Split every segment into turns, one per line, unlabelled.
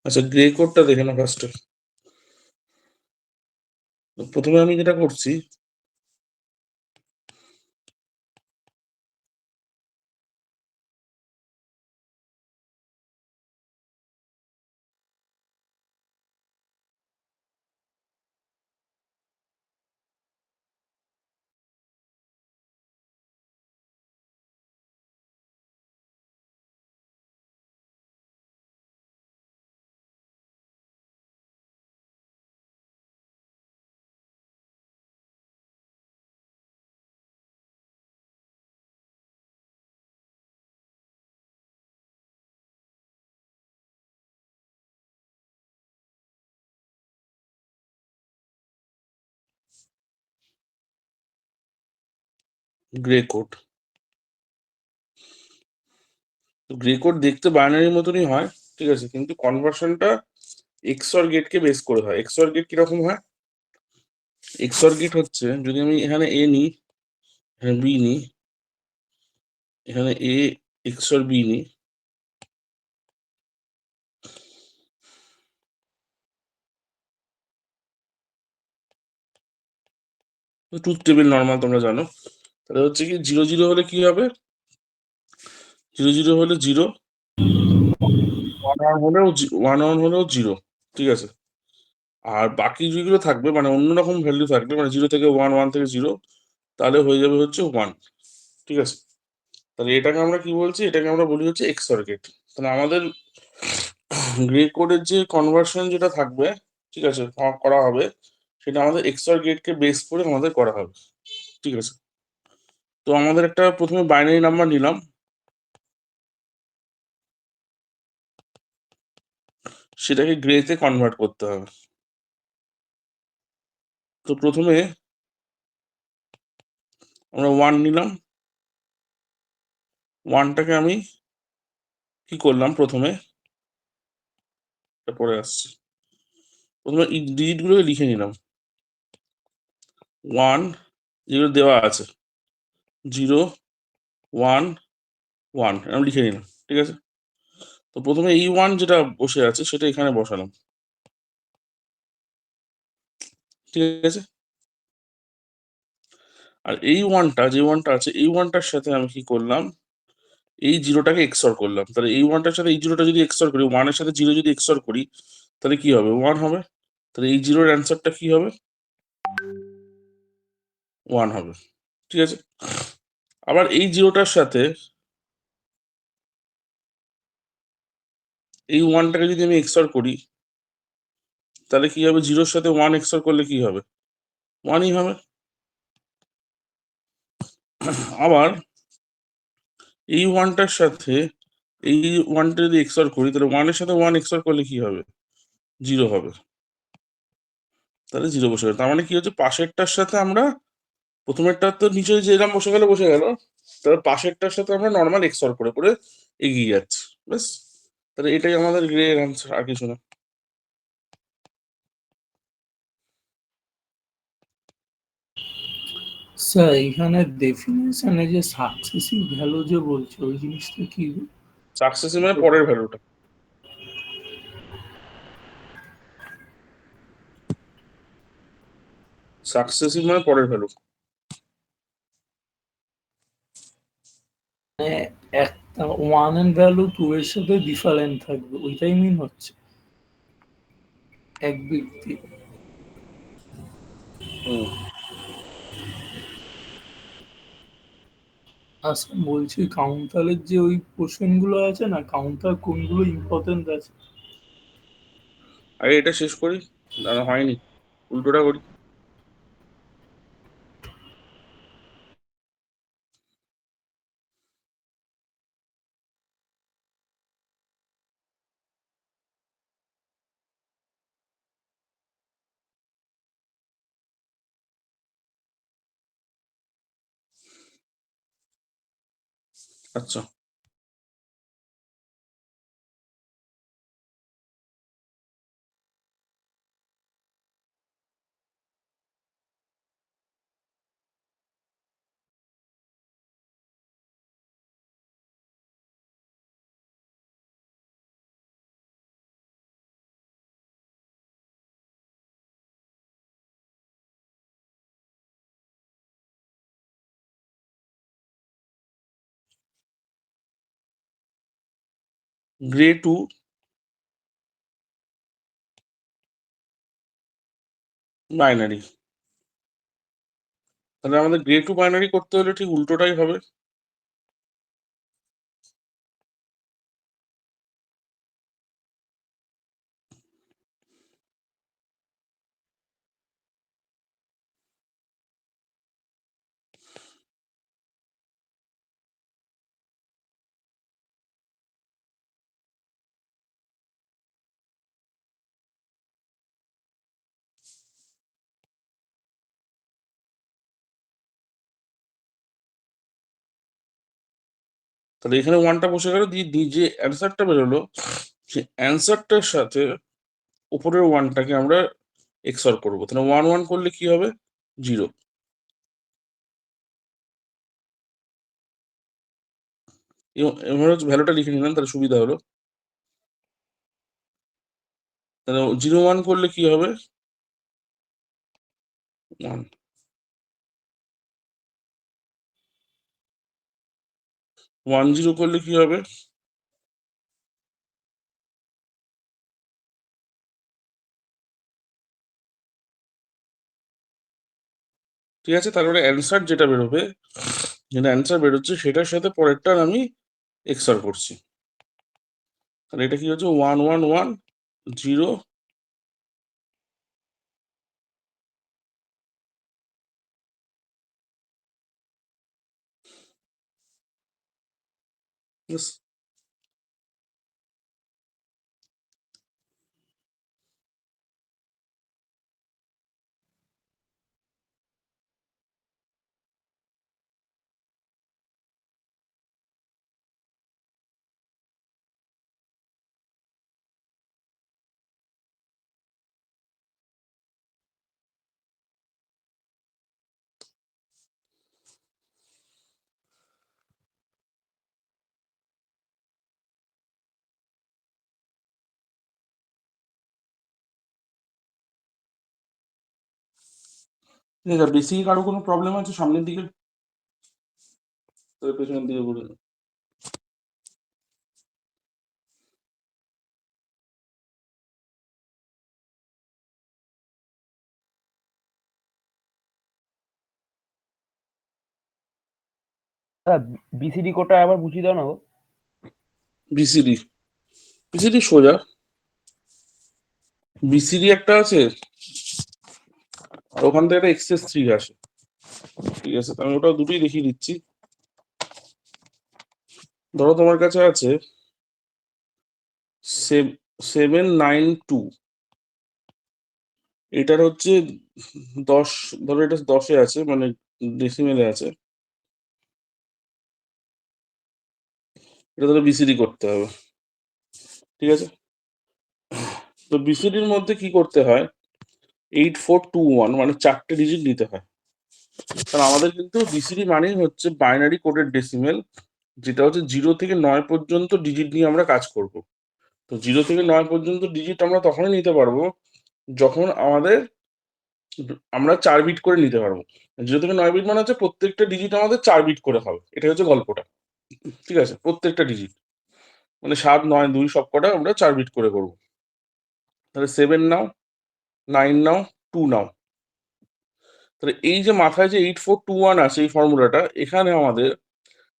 আচ্ছা, গ্রে কোডটা দেখে না ফার্স্টে। প্রথমে আমি যেটা করছি, গ্রে কোড। গ্রে কোড দেখতে বাইনারির মতনই হয়, ঠিক আছে, কিন্তু কনভার্সনটা এক্সঅর গেটকে বেস করে হয়। এক্সঅর গেট কিরকম হয়? এক্সঅর গেট হচ্ছে, যদি আমি এখানে এ নিই, এখানে বি নিই, এখানে এ এক্সঅর বি নিই, ট্রুথ টেবিল নর্মাল তোমরা জানো। তাহলে হচ্ছে কি 0 0 হলে কি হবে, 0 0 হলে 0, 1 1 হলেও 0, ঠিক আছে। আর বাকি যেগুলো থাকবে মানে অন্যরকম ভ্যালু থাকবে, মানে 0 থেকে 1, 1 থেকে 0, তাহলে হয়ে যাবে হচ্ছে 1, ঠিক আছে। তাহলে এটাকে আমরা কি বলছি, এটাকে আমরা বলি হচ্ছে এক্সঅর গেট। তাহলে আমাদের গ্রে কোডের যে কনভার্সন যেটা থাকবে, ঠিক আছে, করা হবে, সেটা আমাদের এক্সঅর গেটকে বেস করে আমাদের করা হবে, ঠিক আছে। তো আমাদের একটা প্রথমে বাইনারি নাম্বার নিলাম, সেটাকে গ্রেতে কনভার্ট করতে হবে। তো প্রথমে আমরা 1 নিলাম, 1টাকে আমি কি করলাম, প্রথমে পরে আসছি, প্রথমে এই ডিজিট গুলোকে লিখে নিলাম। 1 যেগুলো দেওয়া আছে, 0 1 1 আমি লিখে নিলাম, ঠিক আছে। তো প্রথমে এই 1 যেটা বসে আছে সেটা এখানে বসালাম, ঠিক আছে। আর এই 1টা, যে 1টা আছে, এই 1টার সাথে আমি কি করলাম, এই 0টাকে এক্সঅর করলাম। তাহলে এই 1টার সাথে এই 0টা যদি এক্সঅর করি, 1 এর সাথে 0 যদি এক্সঅর করি, তাহলে কি হবে, 1 হবে। তাহলে এই 0-র অ্যান্সারটা কি হবে, 1 হবে, ঠিক আছে। আবার এই 0টার সাথে এই 1টাকে যদি আমি এক্সঅর করি, তাহলে কি হবে, 0-র সাথে 1 এক্সঅর করলে কি হবে, 1ই হবে। আবার এই 1টার সাথে এই 1টা যদি এক্সঅর করি, তাহলে 1 এর সাথে 1 এক্সঅর করলে কি হবে, 0 হবে। তাহলে 0 বসে গেল। তার মানে কি হচ্ছে, পাশেরটার সাথে আমরা, প্রথমেরটা তো নিচে যেরকম বসে গেল বসে গেল, তাহলে পাশেরটার সাথে আমরা নর্মাল এক্সঅর করে করে এগিয়ে যাচ্ছি, ব্যাস। তাহলে এটাই আমাদের গ্রে এর অ্যান্সার, আর কিছু না।
স্যার এখানে ডেফিনেশনে যে সাকসেসিভ ভ্যালু যে বলছে ওই জিনিসটা কি?
সাকসেসিভ মানে পরের ভ্যালুটা, সাকসেসিভ মানে পরের ভ্যালু।
মানে একটা ওয়ান এর ভ্যালু টু এর সাথে ডিফারেন্ট থাকবে, ওইটাই মিন হচ্ছে এক ব্যক্তি।
হুম।
আচ্ছা বলছি, কাউন্টারের যে ওই পোর্শন গুলো আছে না, কাউন্টার কোনগুলো ইম্পর্টেন্ট আছে?
আগে এটা শেষ করি, দাদা হয়নি, উল্টোটা করি। আচ্ছা, গ্রে টু বাইনারি। তাহলে আমাদের গ্রে টু বাইনারি করতে হলে ঠিক উল্টোটাই হবে। তাহলে এখানে 1টা বসে গেল, দিয়ে দিয়ে যে অ্যান্সারটা বেরোলো, সে অ্যান্সারটার সাথে উপরের 1টাকে আমরা এক্সঅর করবো। তাহলে 1 1 করলে কি হবে, 0। এবার হচ্ছে ভ্যালুটা লিখে নিলাম, তাহলে সুবিধা হলো। তাহলে 0 1 করলে কি হবে, 1। 10 করলে কি হবে? ঠিক আছে, তারপরে অ্যান্সার যেটা বেরোবে, যেটা অ্যান্সার বেরোচ্ছে সেটার সাথে পরেরটার আমি এক্সআর করছি। তাহলে এটা কি হচ্ছে 1110। বেশি কারো কোনো প্রবলেম আছে সামনের দিকে, তবে পেছনের দিকে বলে দাও।
বিসিডি কোডটা আবার বুঝিয়ে দাও না গো।
বিসিডি, বিসিডি সোজা। বিসিডি একটা আছে, আর ওখান থেকে একটা এক্সেস 3 আসে। ঠিক আছে, তো আমি ওটা দুটোই দেখিয়ে দিচ্ছি। ধরো তোমার কাছে আছে 792, এটার হচ্ছে 10, ধরো এটা 10-এ আছে, মানে ডেসিমেলে আছে, এটা ধরো বিসিডি করতে হবে। ঠিক আছে, তো বিসিডির মধ্যে কি করতে হয়, 8421 মানে 4টে ডিজিট নিতে হয়। কারণ আমাদের কিন্তু বিসিডি মানেই হচ্ছে বাইনারি কোডের ডেসিমেল, যেটা হচ্ছে 0 থেকে 9 পর্যন্ত ডিজিট নিয়ে আমরা কাজ করব। তো 0 থেকে 9 পর্যন্ত ডিজিট আমরা তখনই নিতে পারবো যখন আমরা 4 বিট করে নিতে পারবো। 0 থেকে 9 বিট মানে হচ্ছে প্রত্যেকটা ডিজিট আমাদের 4 বিট করে হবে, এটা হচ্ছে গল্পটা। ঠিক আছে, প্রত্যেকটা ডিজিট মানে 7, 9, 2 সব কটা আমরা 4 বিট করে করবো। তাহলে 7 নাও, 9 নাও, 2 নাও। তাহলে এই যে মাথায় যে 8421 আছে, এই ফর্মুলাটা, এখানে আমাদের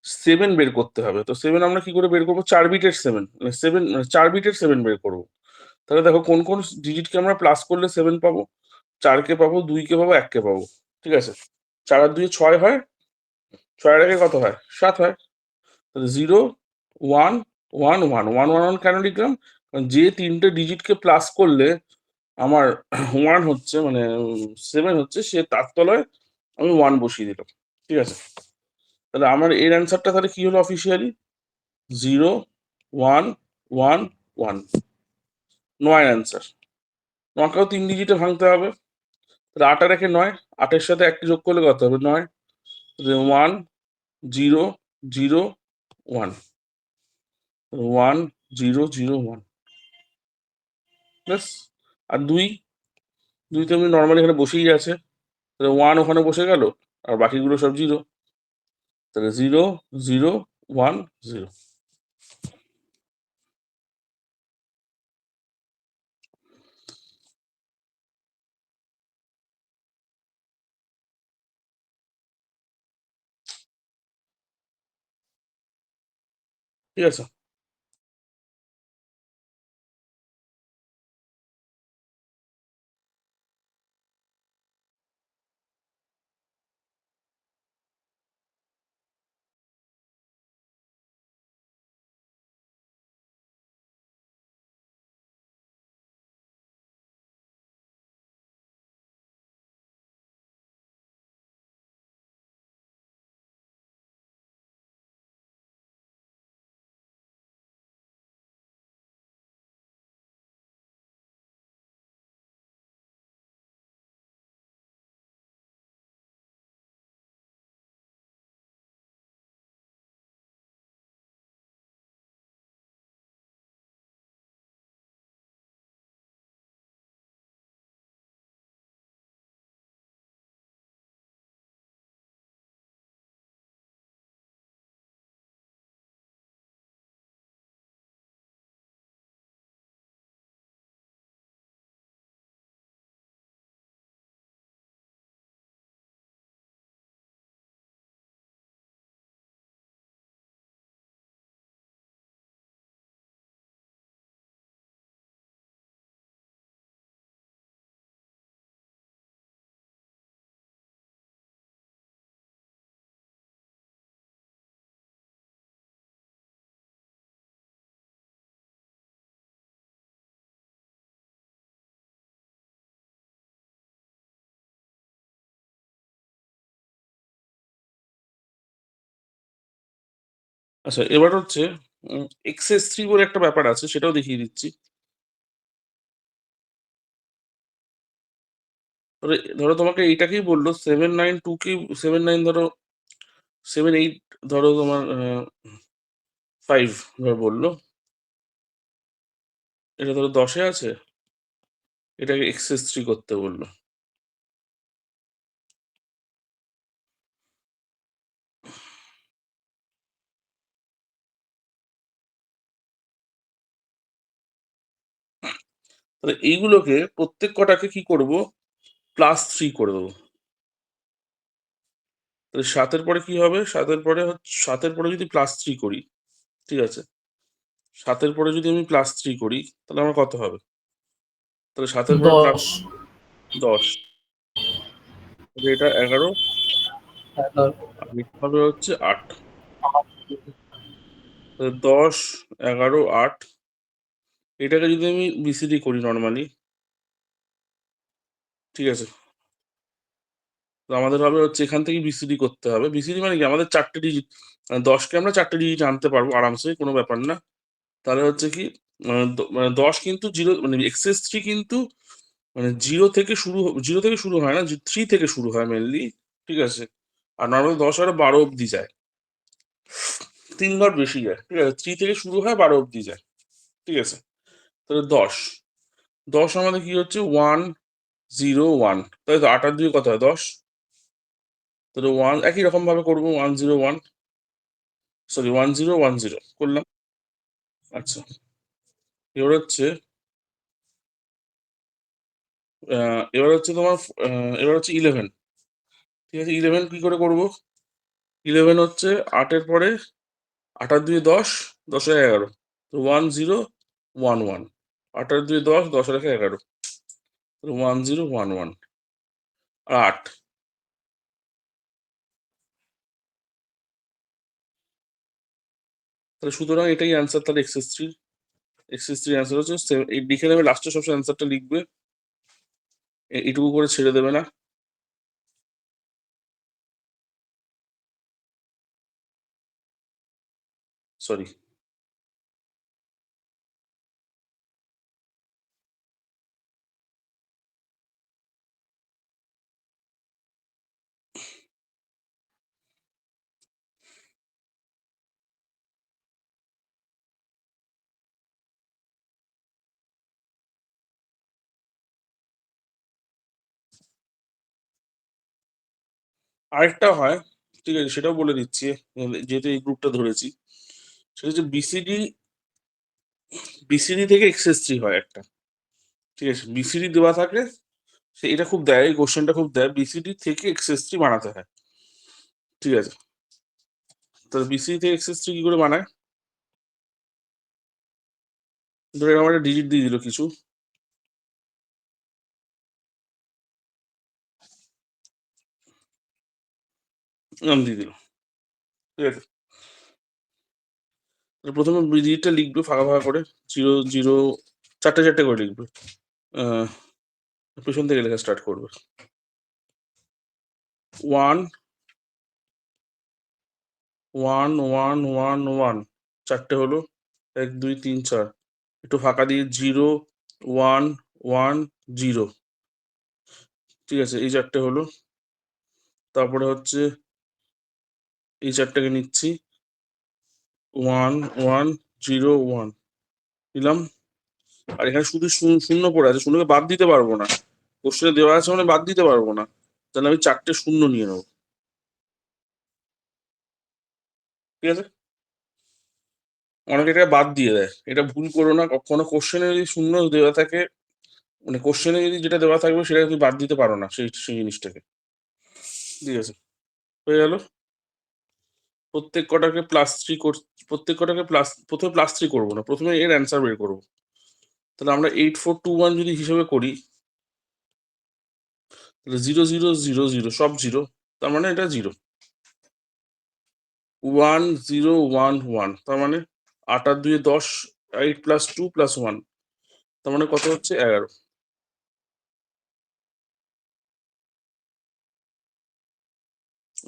7 বের করতে হবে। তো 7 আমরা কি করে বের করবো? 4 বিটের 7, মানে 7, 4 বিটের 7 বের করবো। তাহলে দেখো কোন কোন ডিজিটকে আমরা প্লাস করলে 7 পাবো। 4 কে পাবো, 2 কে পাবো, 1 কে পাবো। ঠিক আছে, 4 আর 2 6 হয়, 6 আর 1 কত হয়? 7 হয়। তাহলে 0, 1, 1, 1, 1, 1, 1 কেন লিখলাম? কারণ যে তিনটে ডিজিটকে প্লাস করলে আমার 1 হচ্ছে, মানে 7 হচ্ছে, সে তার তলায় আমি 1 বসিয়ে দিলাম। ঠিক আছে, তাহলে আমার এর অ্যান্সারটা তাহলে কি হলো অফিসিয়ালি? 0, 1, 1, 1, 9 অ্যান্সার। 9কেও 3 ডিজিটে ভাঙতে হবে। তাহলে 8 আর 1-এ 9, 8-এর সাথে 1 যোগ করলে কত হবে? 9। 1, 0, 0, 1, 1, 0, 0, 1, ব্যাস। আর 2, 2 তো এমনি নর্মালি এখানে বসেই আছে, তাহলে 1 ওখানে বসে গেল, আর বাকিগুলো সব 0। তাহলে 0, 0, 1, 0। ঠিক আছে। আচ্ছা, এবার হচ্ছে XS3 বলে একটা ব্যাপার আছে, সেটাও দেখিয়ে দিচ্ছি। ধরো তোমাকে এইটাকেই বললো 792 কি 79, ধরো 78, ধরো তোমার 5 ধরো বললো, এটা ধরো 10-এ আছে, এটাকে XS3 করতে বললো। তাহলে এইগুলোকে প্রত্যেক কটাকে কি করব, +3 করে দেবো। তাহলে 7-এর পরে কি হবে, 7-এর পরে 7-এর পরে যদি +3 করি, ঠিক আছে, 7-এর পরে যদি আমি +3 করি, তাহলে আমার কত হবে? তাহলে 7-এর পরে
10
10, তাহলে এটা 11,
11
আর এটা হবে হচ্ছে 8। তাহলে 10, 11, 8, এটাকে যদি আমি BCD করি নর্মালি, ঠিক আছে, তো আমাদের হবে হচ্ছে এখান থেকে BCD করতে হবে। BCD মানে কি, আমাদের 4টে ডিজিট, 10কে আমরা 4টে ডিজিট আনতে পারবো আরামসে, কোনো ব্যাপার না। তাহলে হচ্ছে কি, মানে 10 কিন্তু জিরো, মানে XS3 কিন্তু মানে জিরো থেকে শুরু হয় না, 3 থেকে শুরু হয় মেনলি, ঠিক আছে। আর নর্মালি 10 আর 12 অব্দি যায়, 3 ঘর বেশি যায়, ঠিক আছে। 3 থেকে শুরু হয়, 12 অব্দি যায়, ঠিক আছে। তাহলে 10 আমাদের কি হচ্ছে 1 0 1, তাই তো 8 আর 2 কত হয় 10। তাহলে 1 একই রকম ভাবে করবো, 1 0 1, সরি 1 0 1 0 করলাম। আচ্ছা, এবার হচ্ছে এবার হচ্ছে তোমার এবার হচ্ছে 11, ঠিক আছে। 11 কি করে করবো, 11 হচ্ছে 8-এর পরে 8 আর 2 10, 10 আর 11, তো 1 0 1 1, 8 আর 2 10, 10 আর 11, 1 0 1 1 আর 8। তাহলে সুতরাং এটাই অ্যান্সার, তাহলে XS3 অ্যান্সার হচ্ছে এই লিখে নেবে, লাস্টে সবসময় অ্যান্সারটা লিখবে, এইটুকু করে ছেড়ে দেবে না। সরি, আরেকটা হয়, ঠিক আছে, সেটাও বলে দিচ্ছি, যেহেতু এই গ্রুপটা ধরেছি। সেটা হচ্ছে বিসিডি থেকে XS3 হয় একটা, ঠিক আছে। বিসিডি দেওয়া থাকে, এটা খুব দেয়, এই কোশ্চেনটা খুব দেয়, বিসিডি থেকে XS3 বানাতে হয়, ঠিক আছে। তাহলে বিসিডি থেকে XS3 কি করে বানায়, ধরে এরকম একটা ডিজিট দিয়ে দিল কিছু, নাম দিয়ে দিল, ঠিক আছে। তাহলে প্রথমে ডিজিটটা লিখবে ফাঁকা ফাঁকা করে, 0 0, 4টে 4টে করে লিখবে। আহ, পেছন থেকে লেখা স্টার্ট করবে। 1 1 1 1 1, 4টে হলো, 1 2 3 4, একটু ফাঁকা দিয়ে 0 1 1 0, ঠিক আছে, এই 4টে হলো। তারপরে হচ্ছে এই 4টাকে নিচ্ছি, 1 1 0 1 নিলাম। আর এখানে শুধু শূন্য পড়ে আছে, শূন্যকে বাদ দিতে পারবো না, কোশ্চেনে দেওয়া আছে মানে বাদ দিতে পারবো না, তাহলে আমি 4টে শূন্য নিয়ে নেবো, ঠিক আছে। অনেকে এটা বাদ দিয়ে দেয়, এটা ভুল করো না কখনো। কোশ্চেনে যদি শূন্য দেওয়া থাকে, মানে কোশ্চেনে যদি যেটা দেওয়া থাকবে সেটা তুমি বাদ দিতে পারো না, সেই সেই জিনিসটাকে, ঠিক আছে। হয়ে গেল। প্রত্যেক কটাকে +3 প্রত্যেক কটাকে প্রথমে +3 করবো না, প্রথমে এর অ্যান্সার বের করবো। তাহলে আমরা 8421 যদি হিসেবে করি, তাহলে 0 0 0 0 সব 0, তার মানে এটা 0। 1 0 1 1, তার মানে 8 আর 2 10, 8 + 2 + 1, তার মানে কত হচ্ছে 11।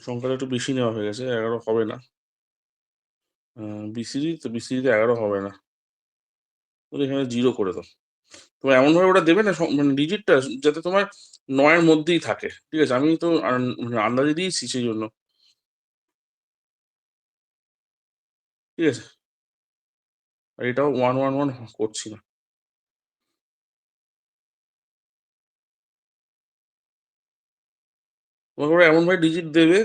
সংখ্যাটা একটু বেশি নেওয়া হয়ে গেছে, 11 হবে না। বিসিডি তো বিসিডিতে 11 হবে না, তুমি এখানে 0 করে দাও। তোমার এমন ভাবে ওটা দেবে না মানে ডিজিটটা যাতে তোমার 9 এর মধ্যেই থাকে, ঠিক আছে? আমি তো মানে আন্দাজে দিয়েছি সেই জন্য, ঠিক আছে? আর এটাও 111 করছি না। তোমাকে ওরা এমন ভাবে ডিজিট দেবে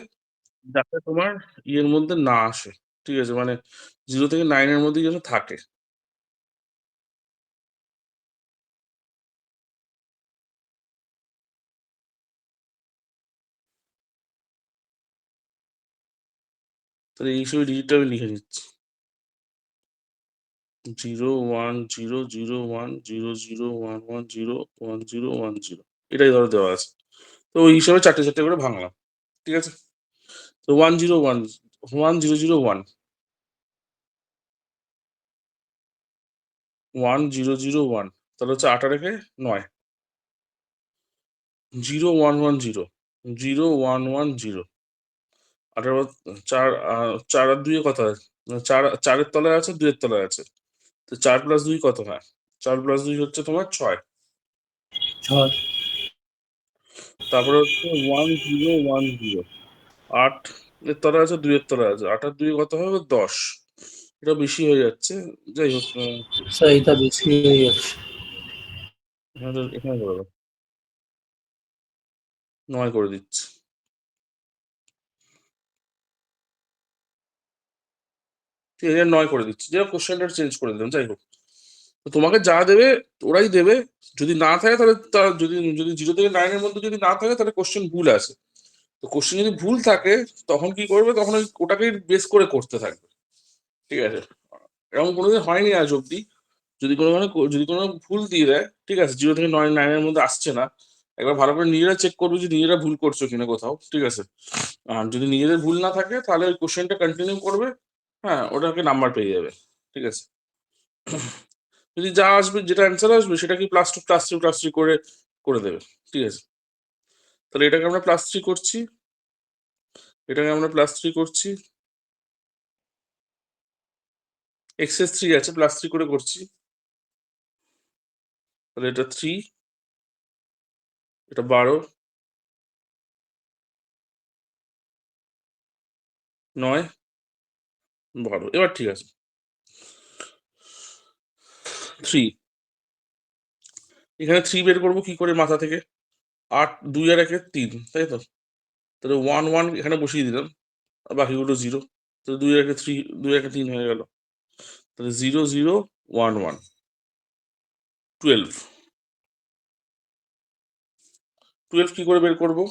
যাতে তোমার ইয়ের মধ্যে না আসে, ঠিক আছে? মানে 0 থেকে 9 এর মধ্যেই যেন থাকে। তাহলে এই হিসেবে ডিজিটটা আমি লিখে দিচ্ছি 0 1 0 0 1 0 0 1 1 0 1 0 এটাই ধরো দেওয়া আছে। তো ওই হিসাবে চারটে চারটে করে ভাঙলাম, ঠিক আছে? তো 1 0 1 1 0 0 1 1 0 0 1 তাহলে হচ্ছে 8 আর একে 9 0 1 1 0 0 1 1 0 8 4 4 আর 2 কত হয়? 4 4 এর তলায় আছে, 2 এর তলায় আছে। তো 4 প্লাস 2 কত হয়? 4 প্লাস 2 হচ্ছে তোমার 6।
6।
তারপরে হচ্ছে 1 0 1 0 8 এর তলায় আছে, 2 এর তলায় আছে। 8 আর 2 কত হবে? 10। এটা বেশি হয়ে যাচ্ছে। যাই হোক,
স্যার এটা বেশি হয়ে যাচ্ছে।
এখানে করে দাও, 9 করে দিচ্ছি। ঠিক আছে, 9 করে দিচ্ছি। যাই হোক, কোশ্চেনটা চেঞ্জ করে দিলাম। যাই হোক, তো তোমাকে যা দেবে ওরাই দেবে। যদি না থাকে তাহলে যদি যদি 0 থেকে 9 এর মধ্যে যদি না থাকে তাহলে কোশ্চেন ভুল আছে। তো কোশ্চেন যদি ভুল থাকে তখন কি করবে? তখন ওটাকে বেস করে করতে থাকবে, ঠিক আছে? এরকম কোনোদিন হয়নি আজ অব্দি। যদি কোনো ভুল দিয়ে দেয়, ঠিক আছে, 0 থেকে 9 এর মধ্যে আসছে না, একবার ভালো করে নিজেরা চেক করবে যে নিজেরা ভুল করছো কিনা কোথাও, ঠিক আছে? আর যদি নিজেদের ভুল না থাকে তাহলে ওই কোশ্চেনটা কন্টিনিউ করবে। হ্যাঁ, ওটাকে নাম্বার পেয়ে যাবে, ঠিক আছে? যদি যা আসবে, যেটা অ্যান্সার আসবে সেটাকে +2 +3 করে করে দেবে, ঠিক আছে? তাহলে এটাকে আমরা +3 করছি, এটাকে আমরা +3 করছি, এক্সেস 3 আছে, +3 করে করছি। তাহলে এটা 3, এটা 12, 9, 12। এবার ঠিক আছে। 3, এখানে 3 বের করবো কি করে মাথা থেকে? 8 2 আর 1 3, তাই তো? তাহলে 1 1 এখানে বসিয়ে দিলাম, আর বাকিগুলো 0। তাহলে 2 আর 1 3, 2 আর 1 3 হয়ে গেল। তাহলে 0 0 1 1 12। 12 কি করে বের করবো?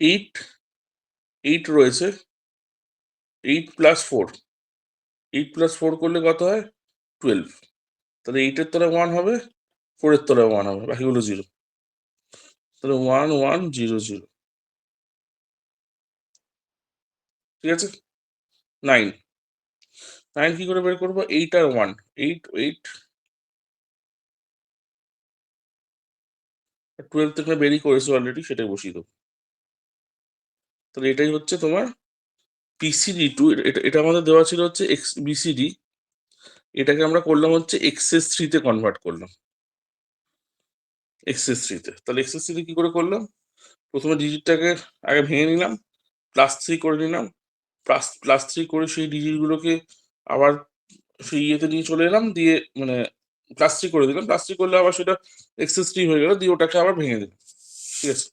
8 8 রয়েছে, 8 + 4, 8 + 4 করলে কত হয়? 12। তাহলে 8 এর তলায় 1 হবে, 4 এর তলায় 1 হবে, বাকিগুলো 0। তাহলে 1 1 0 0, ঠিক আছে? 9 9 কি করে বের করবো? 8 আর 1, 8 8 12 তো এখানে বেরই করেছে অলরেডি, সেটাই বসিয়ে দেবো। তাহলে এটাই হচ্ছে তোমার BCD2। এটা এটা আমাদের দেওয়া ছিল হচ্ছে BCD, এটাকে আমরা করলাম হচ্ছে এক্সেস 3 তে কনভার্ট করলাম, এক্সেস 3 তে। তাহলে এক্সেস 3 তে কি করে করলাম? প্রথমে ডিজিটটাকে আগে ভেঙে নিলাম, +3 করে নিলাম, +3 করে সেই ডিজিট গুলোকে আবার সেই ইয়েতে নিয়ে চলে এলাম, দিয়ে মানে +3 করে দিলাম। +3 করলে আবার সেটা এক্সেস 3 হয়ে গেল, দিয়ে ওটাকে আবার ভেঙে দিলাম, ঠিক আছে?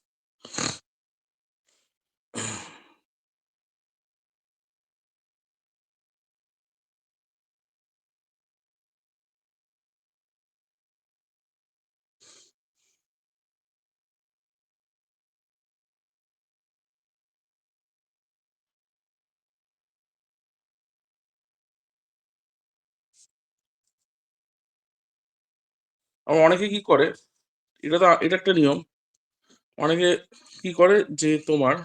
আবার অনেকে কি করে, এটা একটা নিয়ম। অনেকে কি করে যে তোমার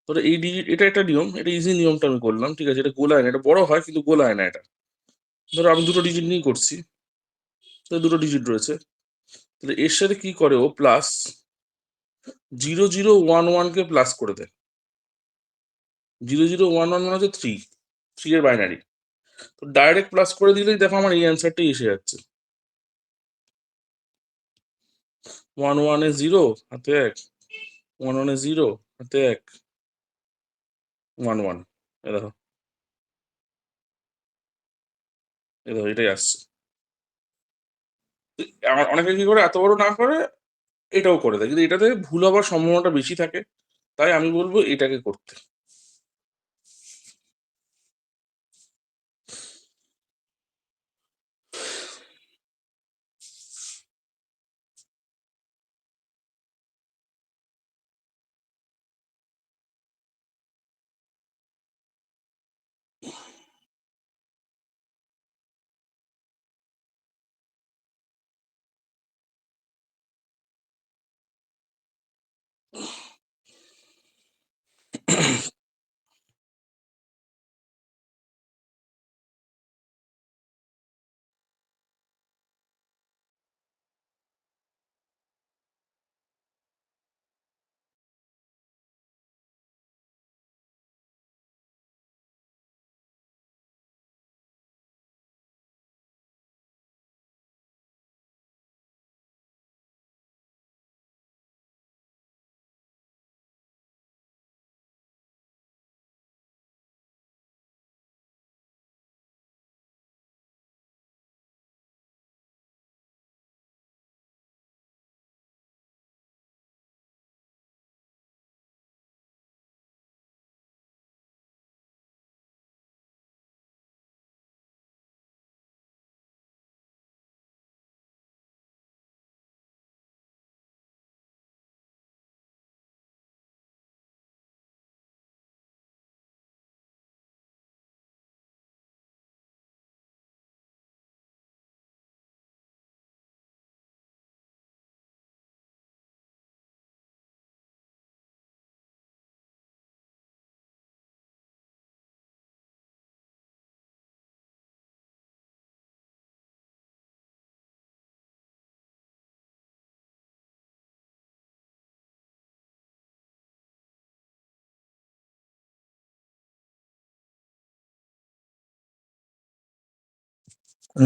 ধরো এই ডিজিট, এটা একটা নিয়ম, এটা ইজি নিয়মটা আমি করলাম, ঠিক আছে? এটা গোলায় না, এটা বড় হয় কিন্তু গোলায় না এটা। ধরো আমি দুটো ডিজিট নিয়ে করছি, তো দুটো ডিজিট রয়েছে। তাহলে এর সাথে কি করে ও প্লাস 0 0 1 1 কে প্লাস করে দেয়। 0 0 1 1 মানে হচ্ছে 3, 3 এর বাইনারি। তো ডাইরেক্ট প্লাস করে দিলেই দেখো আমার এই অ্যান্সারটাই এসে যাচ্ছে। 1 1 এ 0 হাতে 1, 1 1 এ 0 হাতে 1, 1 1। এ দেখো, এটাই আসছে। অনেকে কি করে, এত বড় না করে এটাও করে দেয়, কিন্তু এটাতে ভুল হওয়ার সম্ভাবনাটা বেশি থাকে। তাই আমি বলবো এটাকে করতে।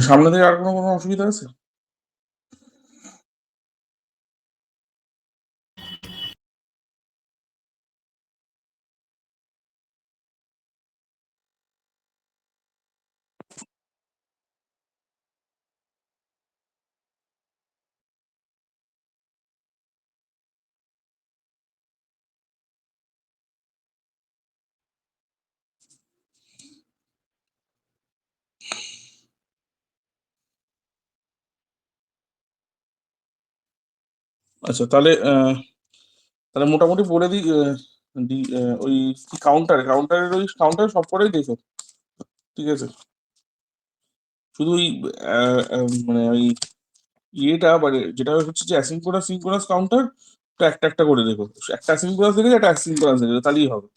সামনে থেকে আর কোনো অসুবিধা আছে? আচ্ছা, তাহলে মোটামুটি বলে দিই। ওই কাউন্টারের সব কটাই দেখো, ঠিক আছে? শুধু ওই মানে ওই ইয়েটা, মানে যেটা হচ্ছে যে অ্যাসিঙ্ক্রোনাস সিঙ্ক্রোনাস কাউন্টার, একটা একটা করে দেখো। একটা অ্যাসিঙ্ক্রোনাস দেখে একটা অ্যাসিঙ্ক্রোনাস দেখে তাহলেই হবে।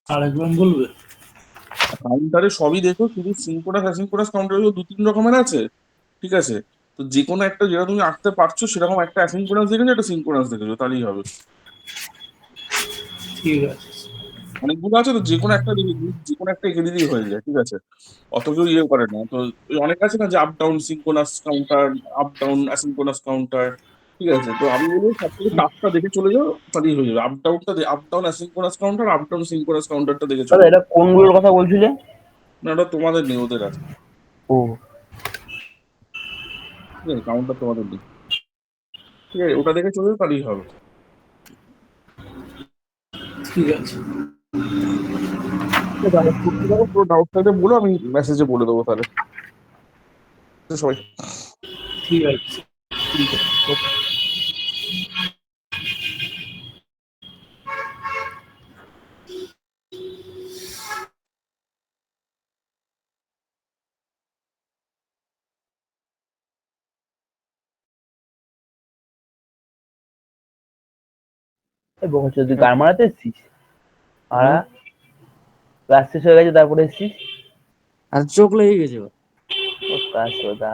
আরেকবার বলবে?
কাউন্টারে সবই দেখো, শুধু সিঙ্ক্রোনাস অ্যাসিঙ্ক্রোনাস কাউন্টার 2-3 রকমের আছে, ঠিক আছে? তো যে কোনো একটা, যেটা তুমি আঁকতে পারছো সেরকম একটা অ্যাসিঙ্ক্রোনাস দেখেছো, একটা সিঙ্ক্রোনাস দেখেছো, তাহলেই হবে।
ঠিক আছে।
অনেকগুলো আছে তো, যে কোনো একটা এঁকে দিলেই হয়ে যায়, ঠিক আছে? অত কেউ ইয়ে করে না তো। ওই অনেক আছে না, যে up down synchronous counter, up down asynchronous counter, ঠিক আছে? তো আমি বলবো সব থেকে টাফটা দেখে চলে যাও, তাহলেই হয়ে যাবে। Up down asynchronous counter, up down synchronous কাউন্টারটা দেখে চলে
দাদা
যাও।
এটা কোনগুলোর কথা বলছিলে?
না, ওটা তোমাদের নেই, ওদের আছে।
ও
ঠিক আছে, কাউন্টার তোমাদের নেই, ঠিক আছে? ওটা দেখে চলে যাও, তাহলেই হবে।
ঠিক আছে।
ঠিক আছে, আমার করতে থাকো, পুরো ডাউট থাকলে বলো, আমি মেসেজে বলে দেবো তাহলে। ঠিক আছে, সবাই।
ঠিক আছে।
ঠিক আছে, okay.
বলছো তুই গান মারাতে এসছিস? আর
হুম।
ক্লাস শেষ হয়ে গেছে তারপরে এসছিস?
আর চোখ লেগে গেছে ওর।
ও কাজ দা।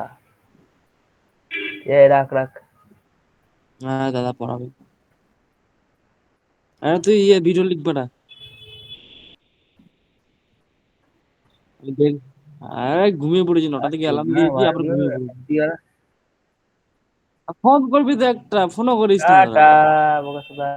রাখ রাখ।
হ্যাঁ দাদা পড়াবে। আরে তুই ভিডিও লিখবা না। আরে ঘুমিয়ে পড়েছি, 9টা থেকে অ্যালার্ম দিয়েছি, আবার ঘুমিয়ে পড়েছি। ফোন করবি তো একটা, ফোনও করিস না।
টাটা বোকা চোদা।